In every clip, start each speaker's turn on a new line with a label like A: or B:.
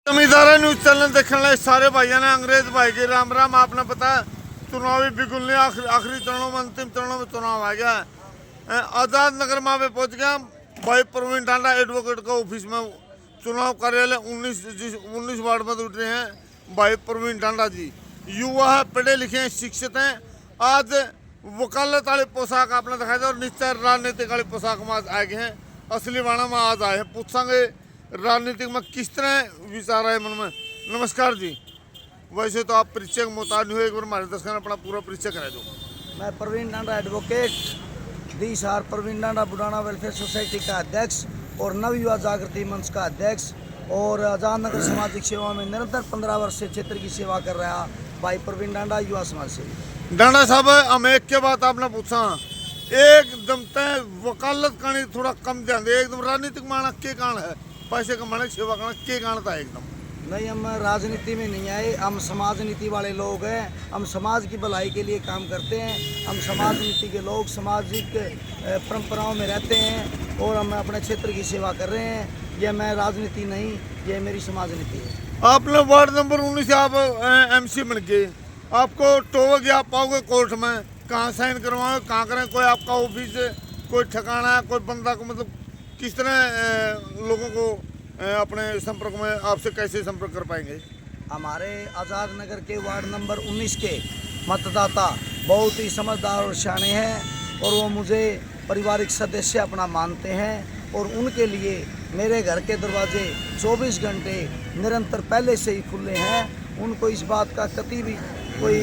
A: जमींदारा news channel देखने वाले सारे भाइयों ने अंग्रेज भाई के राम राम। आपने पता है चुनावी बिगुल आखिरी चरणों में, अंतिम चरणों में चुनाव आ गया है। आजाद नगर में पे पहुंच गया भाई प्रवीण टांडा एडवोकेट का ऑफिस में। चुनाव कार्यालय 19 वार्ड में उठ रहे हैं भाई प्रवीण टांडा जी। युवा है, पढ़े लिखे हैं, शिक्षित हैं। आज वकालत वाली पोशाक आपने दिखाई था और निश्चय राजनीतिक वाली पोशाक में आज आए गए हैं। असली वाणा में आज आए हैं। पूछेंगे राजनीतिक में किस तरह विचार है मन में। नमस्कार जी। वैसे तो आप परिचय के मोहताज नहीं हो, एक बार हमारे दर्शकों अपना पूरा परिचय करा दो।
B: मैं Praveen Tanda advocate DSR Praveen Tanda Budhana welfare society का अध्यक्ष और नव युवा जागृति मंच का अध्यक्ष और आजाद नगर सामाजिक सेवा में निरंतर 15 वर्ष से क्षेत्र की सेवा कर रहा भाई प्रवीण टांडा युवा समाज सेवी।
A: डांडा साहब, हम एक के बाद आपने पूछा एकदम तय वकालत करनी थोड़ा कम ध्यान दे, एकदम राजनीतिक माना के कारण है, पैसे कमाने की सेवा करना के कारण था एकदम।
B: नहीं, हम राजनीति में नहीं आए, हम समाज नीति वाले लोग हैं। हम समाज की भलाई के लिए काम करते हैं। हम समाज नीति के लोग सामाजिक परंपराओं में रहते हैं और हम अपने क्षेत्र की सेवा कर रहे हैं। यह मैं राजनीति नहीं, यह मेरी समाज नीति है।
A: आपने वार्ड नंबर 19 से आप MC बन गए, आपको टोक गया पाओगे कोर्ट में, कहाँ साइन करवाओ, कहाँ करें, कोई आपका ऑफिस कोई ठिकाना है, कोई बंदा को, मतलब किस तरह लोगों को अपने संपर्क में आपसे कैसे संपर्क कर पाएंगे।
B: हमारे आज़ाद नगर के वार्ड नंबर 19 के मतदाता बहुत ही समझदार और शाने हैं और वो मुझे पारिवारिक सदस्य अपना मानते हैं और उनके लिए मेरे घर के दरवाजे 24 घंटे निरंतर पहले से ही खुले हैं। उनको इस बात का कभी भी कोई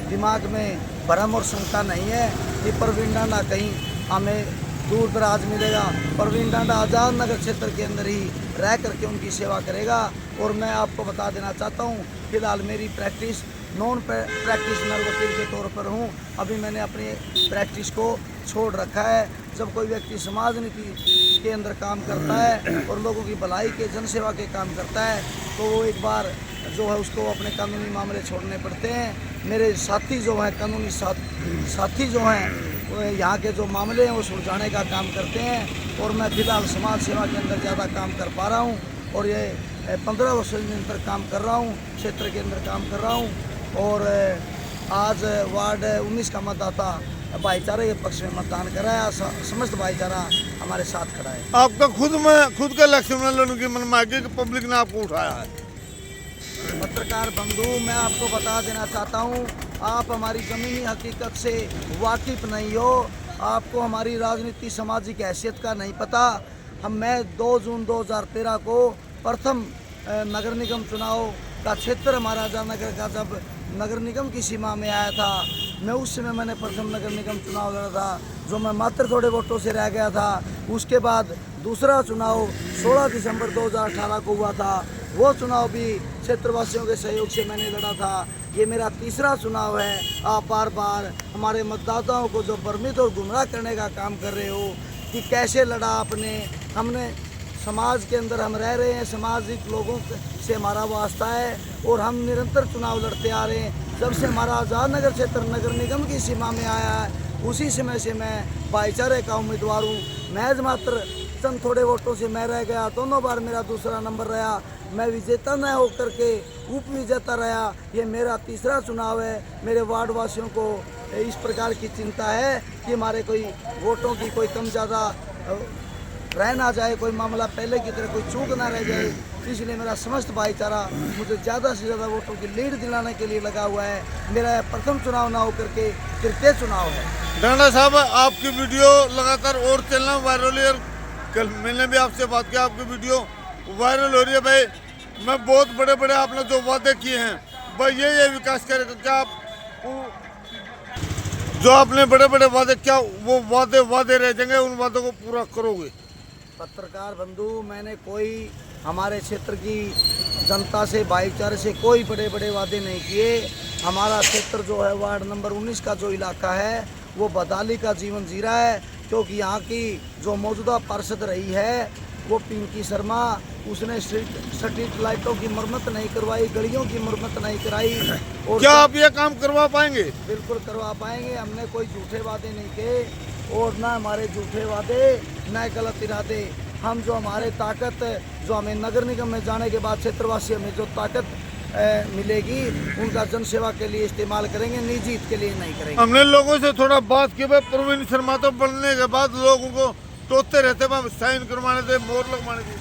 B: दिमाग में भ्रम और शंका नहीं है कि प्रवीण टांडा कहीं हमें दूर दराज मिलेगा। प्रवीण टांडा आज़ाद नगर क्षेत्र के अंदर ही रह करके उनकी सेवा करेगा। और मैं आपको बता देना चाहता हूँ, फिलहाल मेरी प्रैक्टिस नॉन प्रैक्टिशनर वकील के तौर पर हूँ। अभी मैंने अपनी प्रैक्टिस को छोड़ रखा है। जब कोई व्यक्ति समाज नीति के अंदर काम करता है और लोगों की भलाई के, जनसेवा के काम करता है, तो वो एक बार जो है उसको अपने कानूनी मामले छोड़ने पड़ते हैं। मेरे साथी जो हैं, कानूनी साथी जो हैं, यहाँ के जो मामले हैं वो सुलझाने का काम करते हैं। और मैं फिलहाल समाज सेवा के अंदर ज़्यादा काम कर पा रहा हूँ और ये 15 वर्षों के अंदर काम कर रहा हूँ, क्षेत्र के अंदर काम कर रहा हूँ। और आज वार्ड 19 का मतदाता भाईचारे के पक्ष में मतदान कराया। समस्त भाईचारा हमारे साथ खड़ा है।
A: आपका खुद के इलेक्शन में लड़ने की मन में आ गई कि पब्लिक ने आपको उठाया है।
B: पत्रकार बंधु, मैं आपको बता देना चाहता हूँ, आप हमारी ज़मीनी हकीकत से वाकिफ़ नहीं हो। आपको हमारी राजनीति सामाजिक हैसियत का नहीं पता। मैं 2 जून 2013 को प्रथम नगर निगम चुनाव का क्षेत्र हमारा आज़ाद नगर का जब नगर निगम की सीमा में आया था, मैं उस समय मैंने प्रथम नगर निगम चुनाव लड़ा था, जो मैं मात्र थोड़े वोटों से रह गया था। उसके बाद दूसरा चुनाव 16 दिसंबर 2018 को हुआ था। वो चुनाव भी क्षेत्रवासियों के सहयोग से मैंने लड़ा था। ये मेरा तीसरा चुनाव है। आप बार बार हमारे मतदाताओं को जो भ्रमित और गुमराह करने का काम कर रहे हो कि कैसे लड़ा आपने। हमने समाज के अंदर हम रह रहे हैं, सामाजिक लोगों से हमारा वास्ता है और हम निरंतर चुनाव लड़ते आ रहे हैं। जब से हमारा आज़ाद नगर क्षेत्र नगर निगम की सीमा में आया है, उसी समय से मैं भाईचारे का उम्मीदवार हूँ। महज मात्र चंद थोड़े वोटों से मैं रह गया, दोनों बार मेरा दूसरा नंबर रहा। मैं विजेता न होकर के उप विजेता रहा। ये मेरा तीसरा चुनाव है। मेरे वार्ड वासियों को इस प्रकार की चिंता है कि हमारे कोई वोटों की कोई कम ज़्यादा रह ना जाए, कोई मामला पहले की तरह कोई चूक ना रह जाए। इसलिए मेरा समस्त भाईचारा मुझे ज़्यादा से ज़्यादा वोटों की लीड दिलाने के लिए लगा हुआ है। मेरा प्रथम चुनाव ना होकर के तृतीय चुनाव है।
A: डांडा साहब, आपकी वीडियो लगातार और चलना वायरल है। कल मैंने भी आपसे बात की, आपकी वीडियो वायरल हो रही है। भाई मैं बहुत बड़े बड़े आपने जो वादे किए हैं, भाई ये विकास करेगा क्या आप? जो आपने बड़े बड़े वादे, क्या वो वादे रह जाएंगे, उन वादों को पूरा करोगे?
B: पत्रकार बंधु, मैंने कोई हमारे क्षेत्र की जनता से, भाईचारे से कोई बड़े बड़े वादे नहीं किए। हमारा क्षेत्र जो है वार्ड नंबर 19 का जो इलाका है वो बदहाली का जीवन जी रहा है, क्योंकि यहाँ की जो मौजूदा पार्षद रही है वो पिंकी शर्मा, उसने स्ट्रीट लाइटों की मरम्मत नहीं करवाई, गलियों की मरम्मत नहीं कराई। और
A: क्या आप ये काम करवा पाएंगे?
B: बिल्कुल करवा पाएंगे। हमने कोई झूठे वादे नहीं किए और ना हमारे झूठे वादे, न गलत इरादे। हम जो हमारे ताकत जो हमें नगर निगम में जाने के बाद क्षेत्रवासी हमें जो ताकत मिलेगी उनका जनसेवा के लिए इस्तेमाल करेंगे, निजी हित के लिए नहीं करेंगे।
A: हमने लोगों से थोड़ा बात की भाई, प्रवीण शर्मा तो बनने के बाद लोगों को टोकते रहते, साइन करवाने थे, मोहर लगवाने थे,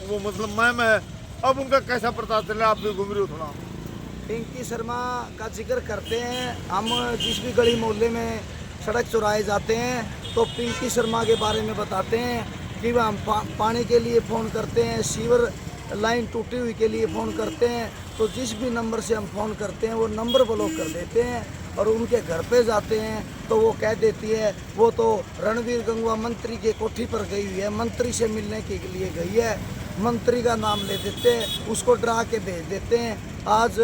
A: वो मतलब मैम है। अब उनका कैसा प्रताप चला, आप भी घूम रहे हो थोड़ा।
B: पिंकी शर्मा का जिक्र करते हैं, हम जिस भी गली मोहल्ले में सड़क चौराहे जाते हैं तो पिंकी शर्मा के बारे में बताते हैं कि वह हम पानी के लिए फ़ोन करते हैं, सीवर लाइन टूटी हुई के लिए फ़ोन करते हैं, तो जिस भी नंबर से हम फ़ोन करते हैं वो नंबर ब्लॉक कर देते हैं और उनके घर पे जाते हैं तो वो कह देती है वो तो रणवीर गंगवा मंत्री के कोठी पर गई हुई है, मंत्री से मिलने के लिए गई है, मंत्री का नाम ले देते हैं, उसको डरा के भेज देते हैं। आज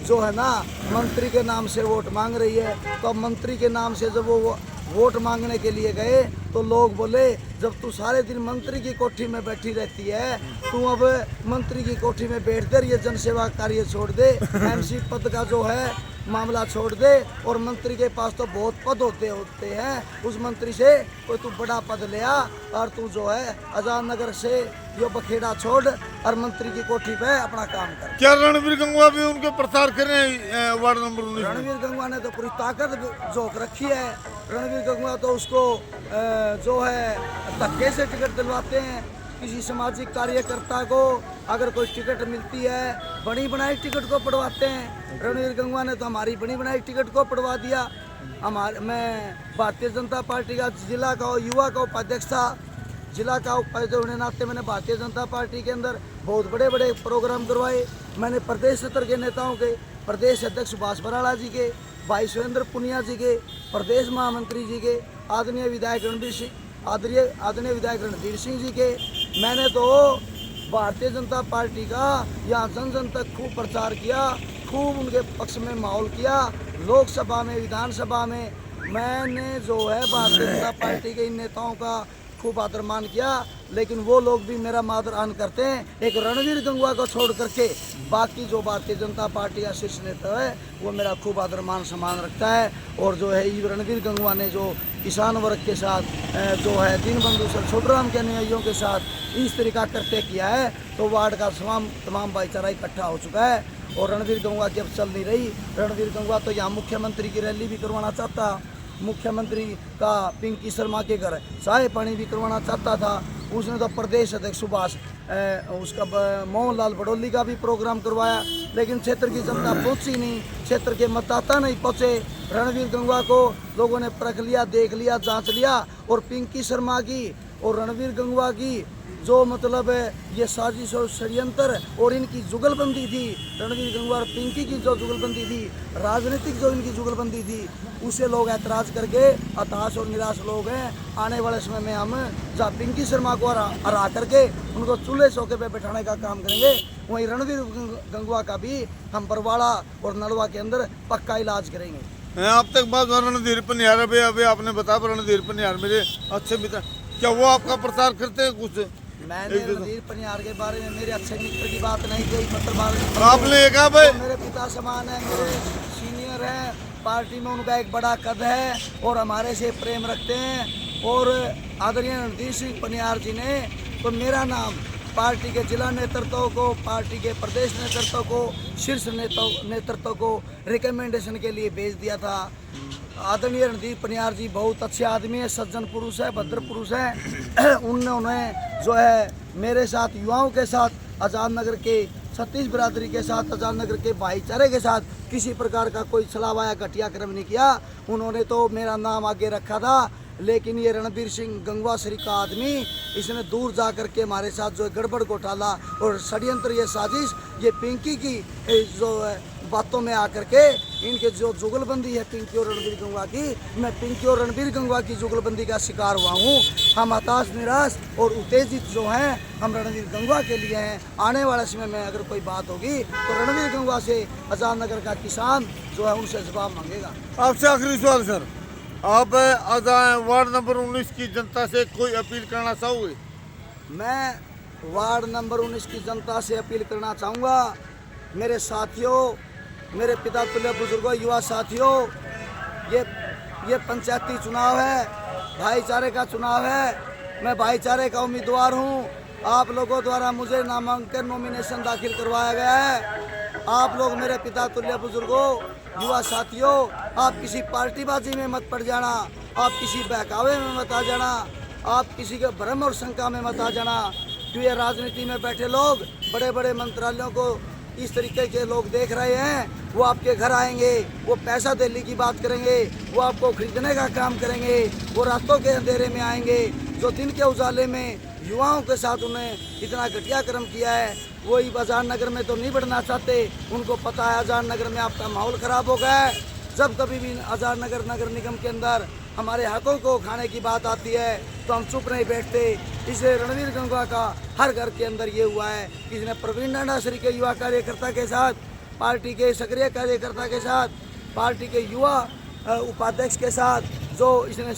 B: जो है ना मंत्री के नाम से वोट मांग रही है, तो मंत्री के नाम से जब वो वोट मांगने के लिए गए तो लोग बोले जब तू सारे दिन मंत्री की कोठी में बैठी रहती है, तू अब मंत्री की कोठी में बैठ कर ये जनसेवा कार्य छोड़ दे, एमसी पद का जो है मामला छोड़ दे, और मंत्री के पास तो बहुत पद होते हैं, उस मंत्री से कोई तू बड़ा पद ले आ और तू जो है आजाद नगर से यो बखेड़ा छोड़ और मंत्री की कोठी पे अपना काम कर।
A: क्या रणवीर गंगवा भी उनके प्रचार कर रहे हैं वार्ड नंबर 19?
B: रणवीर गंगवा ने तो पूरी ताकत झोंक रखी है। रणवीर गंगवा तो उसको जो है धक्के से टिकट दिलवाते हैं। किसी सामाजिक कार्यकर्ता को अगर कोई टिकट मिलती है बनी बनाई टिकट को पढ़वाते हैं। रणवीर गंगवा ने तो हमारी बनी बनाई टिकट को पढ़वा दिया। मैं भारतीय जनता पार्टी का जिला का युवा का उपाध्यक्ष था, जिला का उपाध्यक्ष होने नाते मैंने भारतीय जनता पार्टी के अंदर बहुत बड़े बड़े प्रोग्राम करवाए। मैंने प्रदेश स्तर के नेताओं के, प्रदेश अध्यक्ष सुभाष बराला जी के, भाई सुरेंद्र पुनिया जी के, प्रदेश महामंत्री जी के, आदरणीय विधायक रणधीर सिंह जी के, मैंने तो भारतीय जनता पार्टी का यहाँ जन जन तक खूब प्रचार किया, खूब उनके पक्ष में माहौल किया। लोकसभा में, विधानसभा में मैंने जो है भारतीय जनता पार्टी के इन नेताओं का खूब आदर मान किया, लेकिन वो लोग भी मेरा आदर मान करते हैं। एक रणवीर गंगवा को छोड़ करके बाकी जो भारतीय जनता पार्टी का शीर्ष नेता है वो मेरा खूब आदर मान सम्मान रखता है। और जो है ये रणवीर गंगवा ने जो किसान वर्ग के साथ जो है दीनबंधु सर छोटूराम के अनुयायियों के साथ इस तरीका करते किया है तो वार्ड का तमाम भाईचारा इकट्ठा हो चुका है। और रणवीर गंगवा की अब चल नहीं रही। रणवीर गंगवा तो यहाँ मुख्यमंत्री की रैली भी करवाना चाहता, मुख्यमंत्री का पिंकी शर्मा के घर चाय पानी भी करवाना चाहता था। उसने तो प्रदेश अध्यक्ष सुभाष उसका मोहनलाल बड़ोली का भी प्रोग्राम करवाया, लेकिन क्षेत्र की जनता पहुंची नहीं, क्षेत्र के मतदाता नहीं पहुंचे। रणवीर गंगवा को लोगों ने परख लिया, देख लिया, जांच लिया, और पिंकी शर्मा की और रणवीर गंगवा की जो मतलब ये साजिश और षड्यंत्र और इनकी जुगलबंदी थी, रणवीर गंगवा और पिंकी की जो जुगलबंदी थी, राजनीतिक जो इनकी जुगलबंदी थी, उसे लोग ऐतराज़ करके हताश और निराश लोग हैं। आने वाले समय में हम जहाँ पिंकी शर्मा को हरा करके उनको चूल्हे चौके पे बैठाने का काम करेंगे, वहीं रणवीर गंगवा का भी हम बरवाड़ा और नलवा के अंदर पक्का इलाज करेंगे।
A: अब तक बात रणधीर पनियार, अभी आपने बताया रणधीर पनियार मेरे अच्छे मित्र, क्या वो आपका प्रचार करते हैं कुछ?
B: मैंने रणधीर पनियार के बारे में मेरे अच्छे मित्र की बात नहीं कही, मतलब
A: आपने कहा भाई
B: मेरे पिता समान है, मेरे सीनियर हैं, पार्टी में उनका एक बड़ा कद है और हमारे से प्रेम रखते हैं। और आदरणीय रणधीर सिंह पनियार जी ने तो मेरा नाम पार्टी के जिला नेतृत्व को, पार्टी के प्रदेश नेतृत्व को, शीर्ष नेतृत्व को रिकमेंडेशन के लिए भेज दिया था। आदरणीय रणधीर पनियार जी बहुत अच्छे आदमी है, सज्जन पुरुष है, भद्र पुरुष है। उन्होंने जो है मेरे साथ, युवाओं के साथ, आजाद नगर के छत्तीस बिरादरी के साथ, आजाद नगर के भाईचारे के साथ किसी प्रकार का कोई छलावा या घटिया कर्म नहीं किया। उन्होंने तो मेरा नाम आगे रखा था, लेकिन ये रणवीर सिंह गंगवा श्री का आदमी, इसने दूर जा कर के हमारे साथ जो गड़बड़ घोटाला और षड्यंत्र, ये साजिश, ये पिंकी की जो बातों में आकर के इनके जो जुगलबंदी है पिंकी और रणवीर गंगवा की, मैं पिंकी और रणवीर गंगवा की जुगलबंदी का शिकार हुआ हूँ। हम हताश, निराश और उत्तेजित जो हैं हम रणवीर गंगवा के लिए हैं। आने वाले समय में अगर कोई बात होगी तो रणवीर गंगवा से आजाद नगर का किसान जो है उनसे जवाब मांगेगा।
A: आपसे आखिरी सवाल सर, आप वार्ड नंबर 19 की जनता से कोई अपील करना चाहोगे?
B: मैं वार्ड नंबर 19 की जनता से अपील करना चाहूँगा, मेरे साथियों, मेरे पिता तुल्य बुजुर्गों, युवा साथियों, ये पंचायती चुनाव है, भाईचारे का चुनाव है। मैं भाईचारे का उम्मीदवार हूँ। आप लोगों द्वारा मुझे नामांकन नॉमिनेशन दाखिल करवाया गया है। आप लोग मेरे पिता तुल्य बुजुर्गों, युवा साथियों, आप किसी पार्टीबाजी में मत पड़ जाना, आप किसी बहकावे में मत आ जाना, आप किसी के भ्रम और शंका में मत आ जाना। क्यों ये राजनीति में बैठे लोग बड़े बड़े मंत्रालयों को इस तरीके के लोग देख रहे हैं, वो आपके घर आएंगे, वो पैसा देने की बात करेंगे, वो आपको खरीदने का काम करेंगे, वो रातों के अंधेरे में आएंगे। जो दिन के उजाले में युवाओं के साथ उन्हें इतना घटिया कर्म किया है, वही आजाद नगर में तो नहीं बढ़ना चाहते। उनको पता है आजाद नगर में आपका माहौल खराब हो गया है। जब कभी भी आजाद नगर नगर निगम के अंदर हमारे हकों को खाने की बात आती है तो हम चुप नहीं बैठते। इसलिए रणवीर गंगवा का हर घर के अंदर ये हुआ है कि इसने प्रवीण डांडा श्री के युवा कार्यकर्ता के साथ, पार्टी के सक्रिय कार्यकर्ता के साथ, पार्टी के युवा उपाध्यक्ष के साथ, जो इसने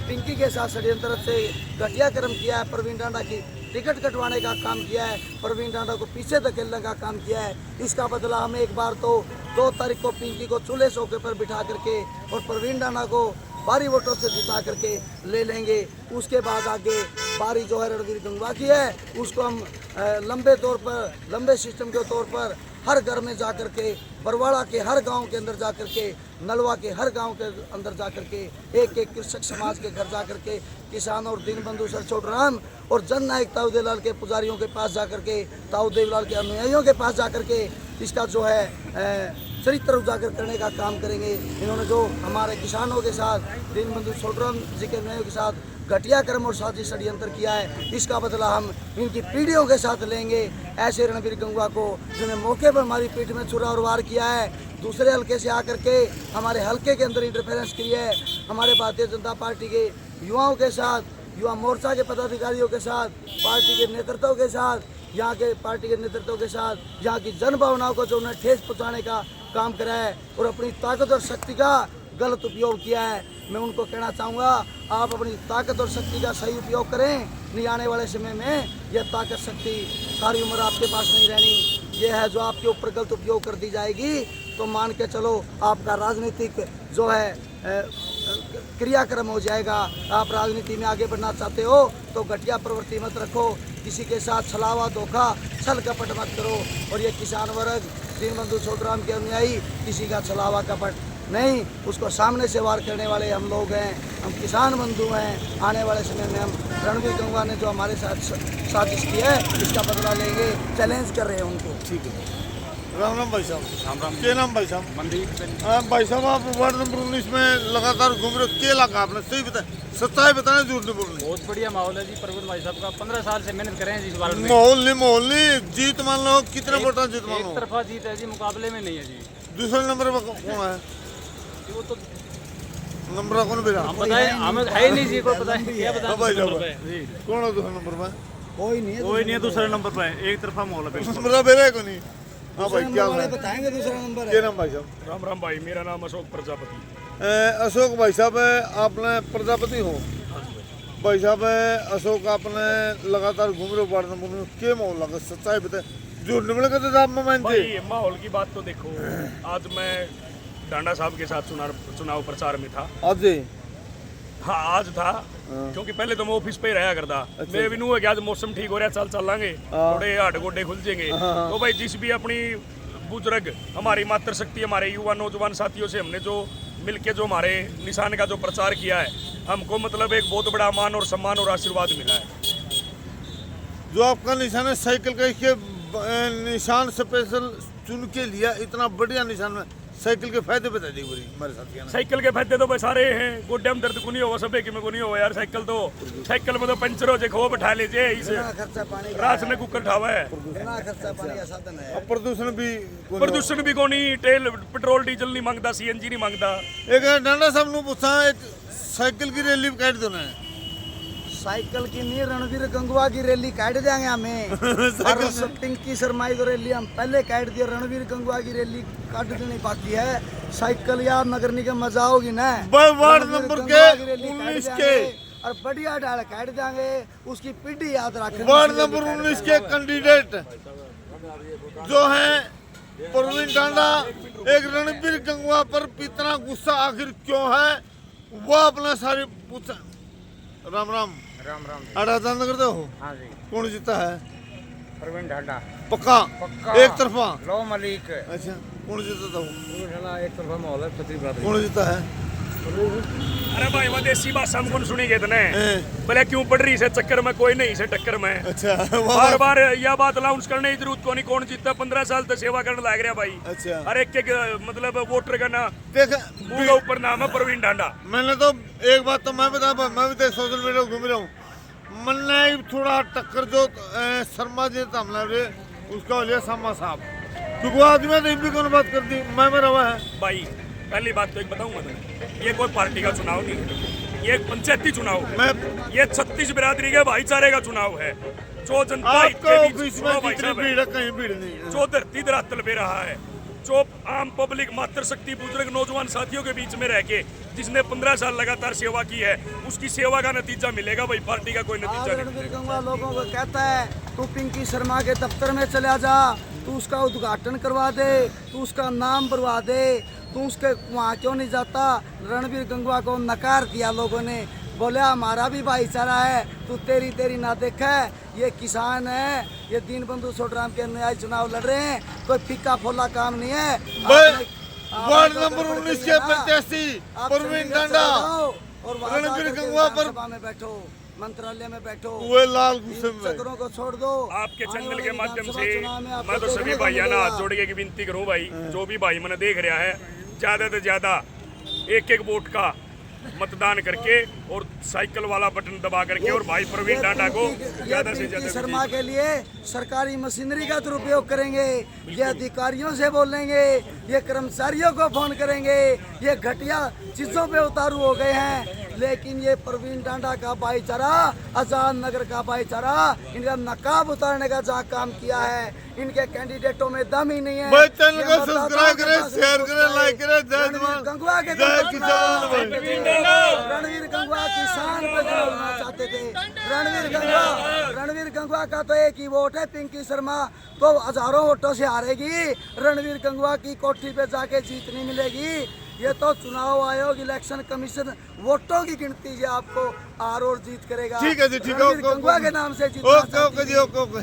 B: पिंकी के साथ षड्यंत्र से घटिया कर्म किया है, प्रवीण डांडा की टिकट कटवाने का काम किया है, प्रवीण डांडा को पीछे धकेलने का काम किया है। इसका बदला हम एक बार तो 2 तारीख को पिंकी को चूल्हे चौके पर बिठा करके और प्रवीण डांडा को भारी वोटों से जिता करके ले लेंगे। उसके बाद आगे बारी जो है रणवीर गंगवा की है, उसको हम लंबे तौर पर, लंबे सिस्टम के तौर पर हर घर में जा कर के, बरवाड़ा के हर गांव के अंदर जा कर के, नलवा के हर गांव के अंदर जा कर के, एक एक कृषक समाज के घर जा कर के, किसान और दीनबंधु सर छोटराम और जन नायक ताऊ देवलाल के पुजारियों के पास जा कर के, ताऊ देवलाल के अनुयायियों के पास जा कर के इसका जो है चरित्र उजागर करने का काम करेंगे। इन्होंने जो हमारे किसानों के साथ, दीनबंधु छोटराम जी के अनुयायियों के साथ घटिया कर्म और साजिश षड्यंत्र किया है, इसका बदला हम इनकी पीढ़ियों के साथ लेंगे। ऐसे रणवीर गंगवा को जिन्हें मौके पर हमारी पीठ में छुरा और वार किया है, दूसरे हल्के से आकर के हमारे हल्के के अंदर इंटरफेरेंस की है, हमारे भारतीय जनता पार्टी के युवाओं के साथ, युवा मोर्चा के पदाधिकारियों के साथ, पार्टी के नेतृत्व के साथ, यहाँ के पार्टी के नेतृत्व के साथ, यहाँ की जन भावनाओं को जो उन्हें ठेस पहुँचाने का काम करा है और अपनी ताकत और शक्ति का गलत उपयोग किया है। मैं उनको कहना चाहूँगा, आप अपनी ताकत और शक्ति का सही उपयोग करें। नहीं आने वाले समय में यह ताकत शक्ति सारी उम्र आपके पास नहीं रहनी। ये है जो आपके ऊपर गलत उपयोग कर दी जाएगी तो मान के चलो आपका राजनीतिक जो है क्रियाक्रम हो जाएगा। आप राजनीति में आगे बढ़ना चाहते हो तो घटिया प्रवृत्ति मत रखो, किसी के साथ छलावा धोखा छल कपट मत करो। और ये किसान वर्ग, दीनबंधु छोटराम के अनुयायी किसी का छलावा कपट नहीं, उसको सामने से वार करने वाले हम लोग हैं, हम किसान बंधु हैं। आने वाले समय में हम रणवीर गंगवा ने जो हमारे साथ साजिश की है इसका बदला लेंगे, चैलेंज कर रहे हैं उनको।
A: ठीक है। राम राम भाई साहब।
C: राम राम।
A: क्या नाम भाई साहब?
C: मनदीप।
A: भाई साहब आप वार्ड नंबर 19 में लगातार घूम रहे हो, क्या लगा आपने? सही बताए, सच्चाई बताना, झूठ नहीं बोलनी।
C: बहुत बढ़िया माहौल है जी। प्रवीण भाई साहब का 15 साल से मेहनत कर रहे हैं जी इस बार में।
A: माहौल नहीं, जीत मान लो, कितने वोटा जीत मान लो?
C: एक तरफा जीत है जी, मुकाबले में नहीं है जी।
A: दूसरे नंबर पर कौन है?
C: वो तो
A: नंबर कौन बेरा?
C: हम बताएं, हमें है ही नहीं जी, कोई पता नहीं क्या बताएं।
A: भाई साहब
C: जी
A: कौन है दूसरे नंबर पर?
B: कोई नहीं है
C: दूसरे नंबर पे, एक तरफा माहौल है।
A: नंबर बेरा को नहीं। हाँ भाई क्या
B: वाले
A: है?
B: बताएंगे दूसरा नंबर
A: क्या नाम भाई साहब?
D: राम राम भाई, मेरा नाम अशोक प्रजापति।
A: अशोक भाई साहब आपने प्रजापति हो भाई साहब? अशोक आपने लगातार घूम रहे हो वार्ड नंबर में, क्या माहौल लगा? सच्चाई बताए, झूठ नहीं बोलेगा तो आप में मानते।
D: भाई माहौल की बात तो देखो, आज मैं डांडा साहब के साथ चुनाव प्रचार में था।
A: आज
D: हाँ आज था, क्योंकि पहले तो मैं ऑफिस पे ही रहा करता। मैं भी नहीं कि आज मौसम ठीक हो रहा है, चल लांगे, थोड़े हाथ गोडे खुल जाएंगे। तो भाई जिस भी अपनी बुजुर्ग, हमारी मातृशक्ति, हमारे युवा नौजवान साथियों से हमने जो मिलके जो हमारे निशान का जो प्रचार किया है, हमको मतलब एक बहुत बड़ा मान और सम्मान और आशीर्वाद मिला है।
A: जो आपका निशान है साइकिल का, इसके निशान स्पेशल चुन के लिया, इतना बढ़िया निशान में साइकिल के फायदे बता दी पूरी हमारे साथियों ने।
D: साइकिल के फायदे तो भाई सारे हैं, गोड्डे में दर्द को नहीं होगा, सब एक में को नहीं होगा यार। साइकिल में तो पंचर हो जाए, खो बैठा लीजिए, इसे
B: खर्चा पानी
D: रात में कुकर ठावा है।
B: बिना खर्चा पानी का साधन है।
A: अब प्रदूषण भी
D: को नहीं, तेल पेट्रोल डीजल नहीं मांगता, सीएनजी नहीं मांगता।
A: एक डांडा साहब ने पूछा, एक साइकिल की रैली काट दो ना।
B: साइकिल की नहीं, रणवीर गंगवा की रैली काट देंगे हमें। और पिंकी शर्मा की रैली हम पहले काट दिए, रणवीर गंगवा की रैली काट देनी बाकी है। साइकिल यार नगर निगम मजा होगी ना।
A: वार्ड नंबर के 19 के
B: और बढ़िया डाल काट देंगे, उसकी पीढ़ी याद रखेंगे।
A: वार्ड नंबर 19 के कैंडिडेट जो हैं प्रवीण डांडा, एक रणवीर गंगवा पर इतना गुस्सा आखिर क्यों है, वो अपना सारी पूछा। राम राम।
C: राम राम जी।
A: अरे आजाद नगर दे हो
C: हाँ जी।
A: कौन जीता है
C: प्रवीण ढांडा।
A: पक्का
C: पक्का।
A: एक तरफा
C: लो मलिक।
A: अच्छा कौन जीता था वो
C: एक तरफा माहौल है खतरी बरादरी।
A: कौन जीता है
D: अरे भाई वो देसी भाषा हम कौन सुनी गए तने
A: हैं।
D: भले क्यों पड़ रही से चक्कर में कोई नहीं से टक्कर में
A: अच्छा
D: बार बार यह बात अनाउंस करने की जरूरत को नहीं कौन जीतता 15 साल तक सेवा करने लग रहा भाई।
A: अच्छा
D: हर एक मतलब वोटर का ना
A: देख
D: मुंह का ऊपर नाम है प्रवीण ढांडा।
A: मैंने तो एक बात तो मैं बता मैं भी देख सोशल मीडिया घूम रहा हूँ मैंने थोड़ा टक्कर जो शर्मा जी था हमला रे उसका हो लिया शर्मा साहब क्योंकि वो आदमी ने भी कौन बात कर दी मैं मेरा हुआ है
D: भाई पहली बात तो एक बताऊंगा तुम्हें ये कोई पार्टी का चुनाव नहीं है ये एक पंचायती चुनाव है।
A: मैं
D: ये 36 बिरादरी के भाईचारे का चुनाव है जो जनता
A: आपको
D: के बीच
A: ऑफिस में
D: सुनो भाई
A: जितनी
D: साहब,
A: भीड़ है कहीं भीड़ नहीं है
D: जो धरती धरातल पे रहा है जो आम पब्लिक मातृशक्ति बुजुर्ग नौजवान साथियों के बीच में रह के जिसने 15 साल लगातार सेवा की है उसकी सेवा का नतीजा मिलेगा भाई पार्टी का कोई
B: आज
D: नतीजा नहीं।
B: रणवीर गंगवा लोगों को कहता है तू पिंकी शर्मा के दफ्तर में चला जा तू उसका उद्घाटन करवा दे तू उसका नाम भरवा दे तू उसके वहाँ क्यों नहीं जाता। रणवीर गंगवा को नकार दिया लोगों ने बोले हमारा भी भाईचारा है तू तेरी ना देखा है ये किसान है ये दीनबंधु छोटराम के न्याय चुनाव लड़ रहे हैं कोई फिक्का फोला काम नहीं है।
A: वार्ड नंबर 19 के प्रत्याशी प्रवीण ढांडा
B: और
A: रणवीर गंगवा पर
B: में बैठो मंत्रालय में बैठो
A: वे लाल गुस्से में
B: चक्रों को छोड़ दो।
D: आपके
B: आने
D: चैनल
B: वाले
D: के माध्यम
B: विधानसभा
D: से
B: चुनाव में आपको
D: मैं तो सभी
B: देखने को
D: भाइयों ना
B: मिलेगा।
D: हाथ जोड़ के विनती करूं भाई जो भी भाई मैंने देख रहा है ज्यादा से ज्यादा एक वोट का मतदान करके और साइकिल वाला बटन दबा करके और भाई प्रवीण ढांडा को ज्यादा से ज्यादा
B: शर्मा के लिए सरकारी मशीनरी का दुरुपयोग करेंगे ये अधिकारियों से बोलेंगे ये कर्मचारियों को फोन करेंगे ये घटिया चीजों पे उतारू हो गए हैं लेकिन ये प्रवीण ढांडा का भाईचारा आजाद नगर का भाईचारा इनका नकाब उतारने का जहाँ काम किया है इनके कैंडिडेटों में दम ही नहीं है।
A: भाई चैनल को
B: ये मतदाताओं
A: सब्सक्राइब
B: के
A: करें
B: पास
A: शेयर
B: वोट
A: करें लाइक करें जय
B: रणवीर
A: जवान
B: गंगवा के
A: जय किसान भाई
B: रणवीर गंगवा किसान पे जोड़ना चाहते थे। रणवीर गंगवा का तो एक ही वोट है पिंकी शर्मा तो हजारों वोटों से हारेगी रणवीर गंगवा की कोठी पे जाके जीत नहीं मिलेगी। ये तो चुनाव आयोग इलेक्शन कमीशन वोटों की गिनती से आपको आर और जीत करेगा।
A: ठीक है जी ठीक है
B: रणवीर गंगवा के नाम से जीतना
A: ओके
B: चाहती
A: ओके जी
B: थी।
A: Okay okay